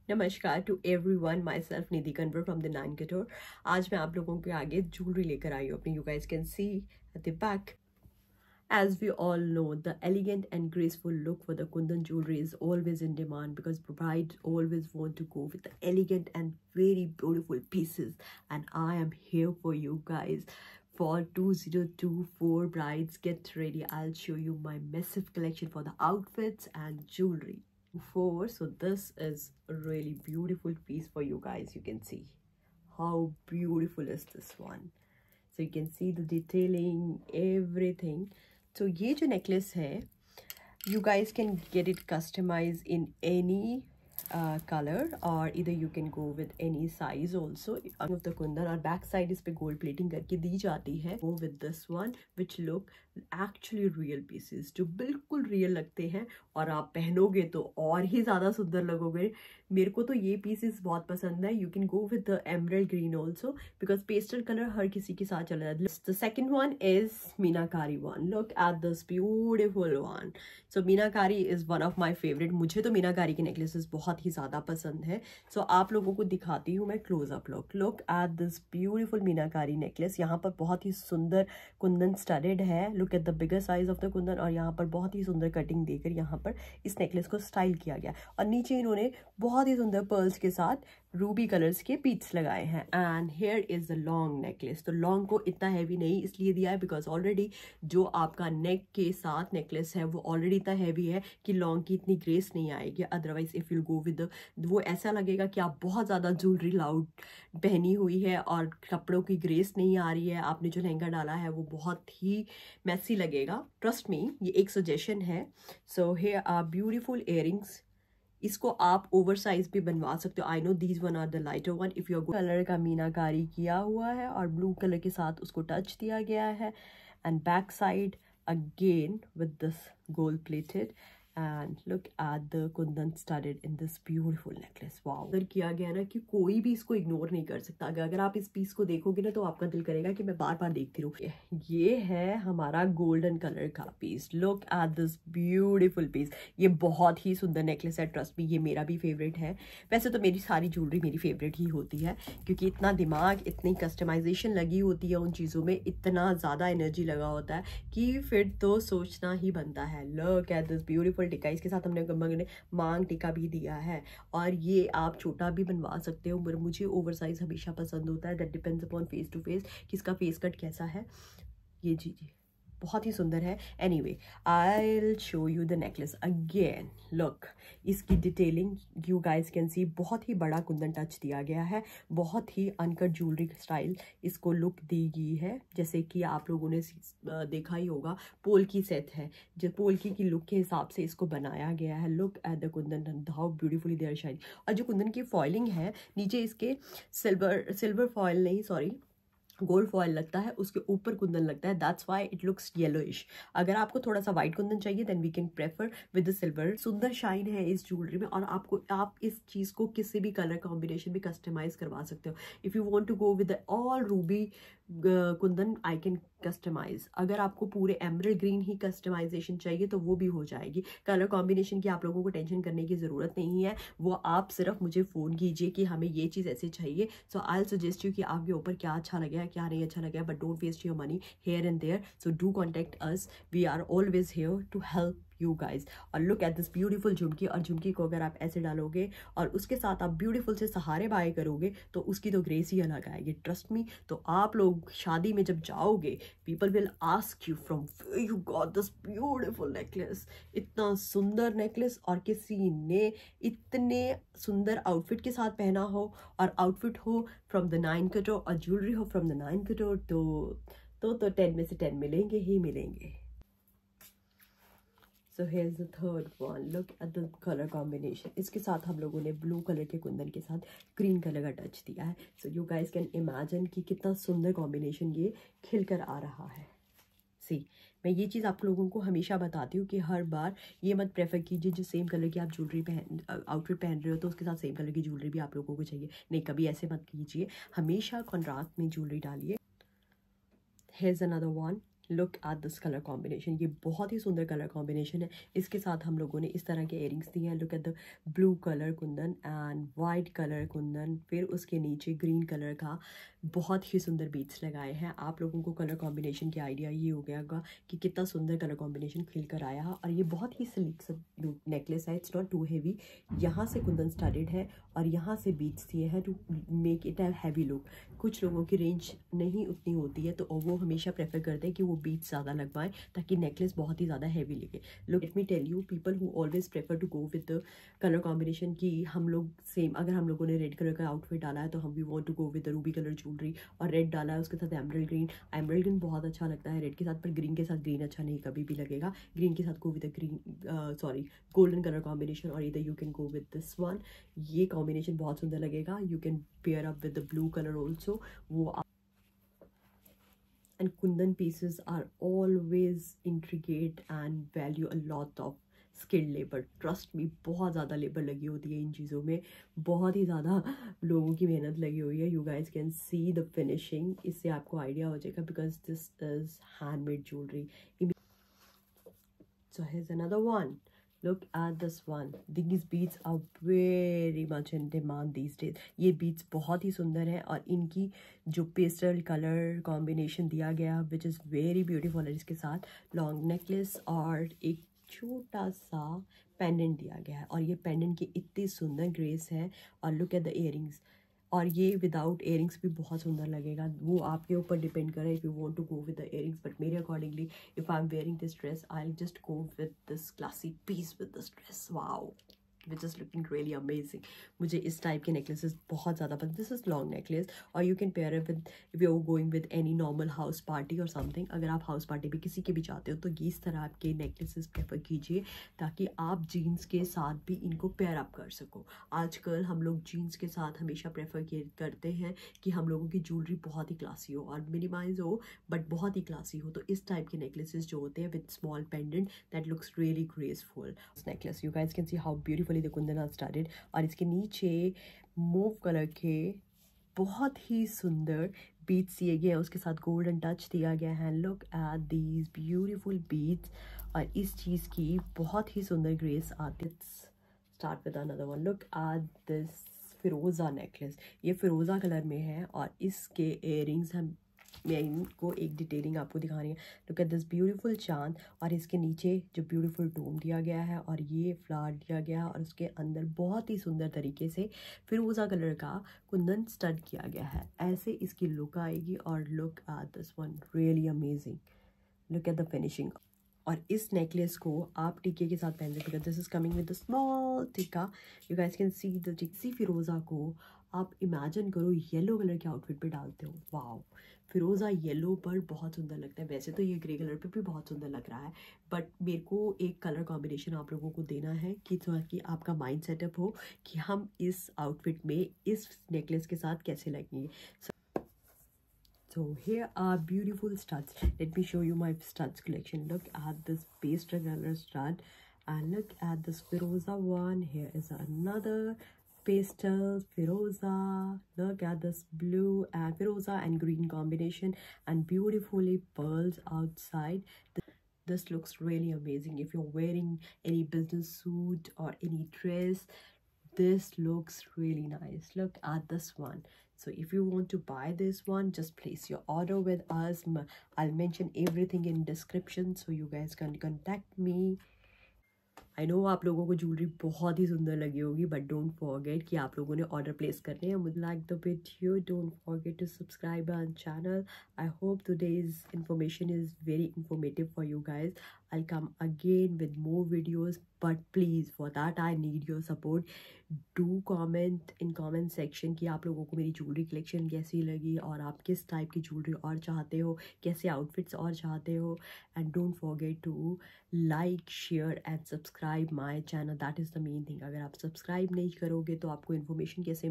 नमस्कार to everyone, myself Nidhi Kanwar from the nine कटोर। आज मैं आप लोगों के आगे ज्वेलरी लेकर आई हूँ अपनी। You guys can C at the back. As we all know, the elegant and graceful look for the Kundan jewelry is always in demand because brides always want to go with the elegant and very beautiful pieces. And I am here for you guys. For 2024 brides, get ready. I'll show you my massive collection for the outfits and jewelry. So this is a really beautiful piece for you guys. You can see how beautiful is this one. So you can see the detailing, everything. So ये जो necklace है, you guys can get it customized in any color, or either you can go with any size also of the kundan. और back side इस पे gold plating करके दी जाती है. Go with this one which look actually real pieces, जो बिल्कुल real लगते हैं और आप पहनोगे तो और ही ज़्यादा सुंदर लगोगे. मेरे को तो ये पीसेस बहुत पसंद है. You can go with the emerald green also because pastel color हर किसी के साथ चला जाता है. The second one is meenakari one. Look at this beautiful one. So meenakari is one of my favorite. मुझे तो मीनाकारी के necklaces बहुत ही ज़्यादा पसंद है. So आप लोगों को दिखाती हूँ मैं close up look. Look at this beautiful meenakari necklace. यहाँ पर बहुत ही सुंदर कुंदन studded है. Look at the bigger size of the Kundan. और यहाँ पर बहुत ही सुंदर कटिंग देकर यहाँ पर इस नेकलेस को स्टाइल किया गया. और नीचे इन्होंने बहुत ही सुंदर पर्ल्स के साथ रूबी कलर्स के बीट्स लगाए हैं. And here is the long necklace. तो लॉन्ग को इतना हैवी नहीं इसलिए दिया है बिकॉज ऑलरेडी जो आपका नेक के साथ नेकलेस है वो ऑलरेडी इतना हैवी है कि लॉन्ग की इतनी ग्रेस नहीं आएगी. Otherwise if you go with वो ऐसा लगेगा कि आप बहुत ज़्यादा ज्वेलरी लाउड पहनी हुई है और कपड़ों की ग्रेस नहीं आ रही है. आपने जो लहंगा डाला है वो बहुत ही मैसी लगेगा. ट्रस्ट मी, ये एक सजेशन है. So here are beautiful earrings. इसको आप ओवर साइज भी बनवा सकते हो. I know these one are the lighter one. If your colour का मीनाकारी किया हुआ है और ब्लू कलर के साथ उसको टच दिया गया है. And back side again with this gold plated. And look at the kundan studded in this beautiful necklace. Wow, अगर किया गया ना कि कोई भी इसको इग्नोर नहीं कर सकता. अगर आप इस पीस को देखोगे ना तो आपका दिल करेगा कि मैं बार बार देखती रहूं. ये है हमारा गोल्डन कलर का piece. Look at this beautiful piece. ये बहुत ही सुंदर नेकलेस है. ट्रस्ट मी, ये मेरा भी फेवरेट है. वैसे तो मेरी सारी ज्वेलरी मेरी फेवरेट ही होती है क्योंकि इतना दिमाग, इतनी कस्टमाइजेशन लगी होती है उन चीज़ों में, इतना ज़्यादा एनर्जी लगा होता है कि फिर तो सोचना ही बनता है. Look at this beautiful tikka. इसके साथ हमने मांग टिक्का भी दिया है. और ये आप छोटा भी बनवा सकते हो. मुझे ओवर साइज हमेशा पसंद होता है. That depends upon face to face किसका फेस कट कैसा है. ये जी बहुत ही सुंदर है. Anyway, I will show you the necklace again. Look, इसकी detailing you guys can see. बहुत ही बड़ा कुंदन टच दिया गया है. बहुत ही अनकट ज्वेलरी स्टाइल इसको लुक दी गई है. जैसे कि आप लोगों ने देखा ही होगा, पोल्की सेट है जो पोल्की की लुक के हिसाब से इसको बनाया गया है. Look at the kundan, how beautifully they are shining. और जो कुंदन की फॉइलिंग है नीचे इसके सिल्वर फॉइल नहीं, सॉरी, गोल्ड फॉयल लगता है, उसके ऊपर कुंदन लगता है. That's why it looks yellowish. अगर आपको थोड़ा सा वाइट कुंदन चाहिए then we can prefer with the silver. सुंदर शाइन है इस ज्वेलरी में. और आप इस चीज को किसी भी कलर कॉम्बिनेशन में कस्टमाइज करवा सकते हो. If you want to go with all ruby kundan I can customise. अगर आपको पूरे एमरल्ड ग्रीन ही कस्टमाइजेशन चाहिए तो वो भी हो जाएगी. कलर कॉम्बिनेशन की आप लोगों को टेंशन करने की ज़रूरत नहीं है. वो आप सिर्फ मुझे फ़ोन कीजिए कि हमें ये चीज़ ऐसे चाहिए. सो आई विल सजेस्ट यू कि आपके ऊपर क्या अच्छा लगे क्या नहीं अच्छा लगे. But don't waste your money here and there. So do contact us. We are always here to help you guys. और look at this beautiful jhumki. और झुमकी को अगर आप ऐसे डालोगे और उसके साथ आप ब्यूटीफुल से सहारे बाय करोगे तो उसकी तो ग्रेस ही अलग आएगी. Trust me. तो आप लोग शादी में जब जाओगे people will ask you from where you got this beautiful necklace. इतना सुंदर नेकलेस और किसी ने इतने सुंदर आउटफिट के साथ पहना हो और आउटफिट हो फ्रॉम द नाइन कटोर और ज्वेलरी हो फ्रॉम द नाइन कटोर तो 10 में से 10 मिलेंगे ही मिलेंगे. So here's the third one. Look at the color combination. इसके साथ हम लोगों ने ब्लू कलर के कुंदन के साथ ग्रीन कलर का टच दिया है. So you guys can imagine कि कितना सुंदर कॉम्बिनेशन ये खिलकर आ रहा है. See, मैं ये चीज़ आप लोगों को हमेशा बताती हूँ कि हर बार ये मत प्रेफर कीजिए जो सेम कलर की आप ज्वेलरी आउटफिट पहन रहे हो तो उसके साथ सेम कलर की ज्वेलरी भी आप लोगों को चाहिए. नहीं, कभी ऐसे मत कीजिए. हमेशा कॉन्ट्रास्ट में ज्वेलरी डालिए. Here's another one. Look at this colour combination, ये बहुत ही सुंदर कलर कॉम्बिनेशन है। इसके साथ हम लोगों ने इस तरह के इयरिंग्स दिए हैं। Look at the blue colour Kundan and white colour Kundan, फिर उसके नीचे ग्रीन कलर का बहुत ही सुंदर बीट्स लगाए हैं। आप लोगों को कलर कॉम्बिनेशन की आइडिया ये हो गया होगा कि कितना सुंदर कलर कॉम्बिनेशन खिल कर आया है। और ये बहुत ही सिल्क सा नेकलेस है, इट्स नॉट टू हैवी। यहाँ से कुंदन स्टडेड है और यहाँ से बीट्स दिए हैं to make it a heavy look. कुछ लोगों की रेंज नहीं उतनी होती है तो वो हमेशा प्रेफर करते हैं कि वो बीट्स ज़्यादा लगवाएं ताकि नेकलेस बहुत ही ज़्यादा हैवी लगे। Look let me tell you, people who always prefer to go with the colour combination की हम लोग सेम, अगर हम लोगों ने रेड कलर का आउटफिट डाला है तो हम we want to go with the ruby colour jewellery, और रेड डाला है उसके साथ एमरल्ड ग्रीन। एमरल्ड ग्रीन बहुत अच्छा लगता है रेड के साथ, पर ग्रीन के साथ ग्रीन अच्छा नहीं कभी भी लगेगा। ग्रीन के साथ गो with the green sorry golden colour combination, और इधर you can go with this one. ये कॉम्बिनेशन बहुत सुंदर लगेगा। You can pair up with the blue colour also. वो and kundan pieces are always intricate and value a lot of skilled labour. Trust me, बहुत ज़्यादा labour लगी होती है इन चीज़ों में, बहुत ही ज़्यादा लोगों की मेहनत लगी हुई है। You guys can see the finishing, इससे आपको आइडिया हो जाएगा because this is handmade jewellery. So here's another one. Look at this one. These beads are very much in demand these days. ये beads बहुत ही सुंदर है और इनकी जो पेस्टल कलर कॉम्बिनेशन दिया गया which is very beautiful है, इसके साथ लॉन्ग नेकलेस और एक छोटा सा पेंडेंट दिया गया है। और ये पेंडेंट की इतनी सुंदर ग्रेस है। और लुक एट द इयरिंग्स, और ये विदाउट इयरिंग्स भी बहुत सुंदर लगेगा। वो आपके ऊपर डिपेंड करे if you want to go with the earrings, but मेरे accordingly if I am wearing this dress I will just go with this classy piece with this dress. Wow, which is looking really amazing. मुझे इस type के necklaces बहुत ज़्यादा पसंद। This is long necklace और you can pair it with if you are going with any normal house party और something. अगर आप हाउस पार्टी पे किसी के भी जाते हो तो इस तरह के नेकलेसेस प्रेफर कीजिए ताकि आप जीन्स के साथ भी इनको पेयर अप कर सको। आजकल हम लोग जीन्स के साथ हमेशा प्रेफर करते हैं कि हम लोगों की ज्वेलरी बहुत ही क्लासी हो और मिनिमाइज हो बट बहुत ही क्लासी हो। तो इस टाइप के नेकलेसेस जो होते हैं with small pendant that looks really graceful. Necklace you guys can see how beautifully the kundan are started, और इसके नीचे मूव कलर के बहुत ही सुंदर बीट्स दिए गए हैं, उसके साथ गोल्डन टच दिया गया है। Look at these beautiful beads, और इस चीज़ की बहुत ही सुंदर ग्रेस आती है। Start with another one. Look at this Firoza necklace, ये फिरोज़ा कलर में है और इसके इयरिंग्स मैं इनको एक डिटेलिंग आपको दिखानी है। लुक एट दिस ब्यूटीफुल चांद, और इसके नीचे जो ब्यूटीफुल डोम दिया गया है और ये फ्लावर दिया गया है और उसके अंदर बहुत ही सुंदर तरीके से फिरोज़ा कलर का कुंदन स्टड किया गया है। ऐसे इसकी लुक आएगी। और look at this one, really amazing. Look at the finishing. और इस नेकलेस को आप टीके के साथ पहन सकते हैं। This is coming with the small tikka. You guys can see the टिक्सी फिरोज़ा को आप इमेजिन करो येलो कलर के आउटफिट पे डालते हो। वाओ, फिरोज़ा येलो पर बहुत सुंदर लगता है। वैसे तो ये ग्रे कलर पे भी बहुत सुंदर लग रहा है, बट मेरे को एक कलर कॉम्बिनेशन आप लोगों को देना है कि ताकि आपका माइंड सेटअप हो कि हम इस आउटफिट में इस नेकलेस के साथ कैसे लगेंगे। So here are beautiful studs. Let me show you my studs collection. Look at this pastel color stud and look at this Firoza one. Here is another pastel Firoza. Look at this blue and Firoza and green combination and beautifully pearls outside. This looks really amazing. If you're wearing any business suit or any dress, this looks really nice. Look at this one. So if you want to buy this one, just place your order with us. I'll mention everything in description so you guys can contact me. I know आप लोगों को jewellery बहुत ही सुंदर लगी होगी, but don't forget कि आप लोगों ने ऑर्डर प्लेस करने हैं। Would like the video, don't forget to subscribe our channel. I hope today's information is very informative for you guys. I'll come again with more videos, but please for that I need your support. Do comment in comment section कि आप लोगों को मेरी jewellery collection कैसी लगी और आप किस टाइप की ज्वेलरी और चाहते हो, कैसे आउटफिट्स और चाहते हो। And don't forget to like, share and subscribe my channel. That is the main thing. अगर आप सब्सक्राइब नहीं करोगे तो आपको इन्फॉर्मेशन कैसे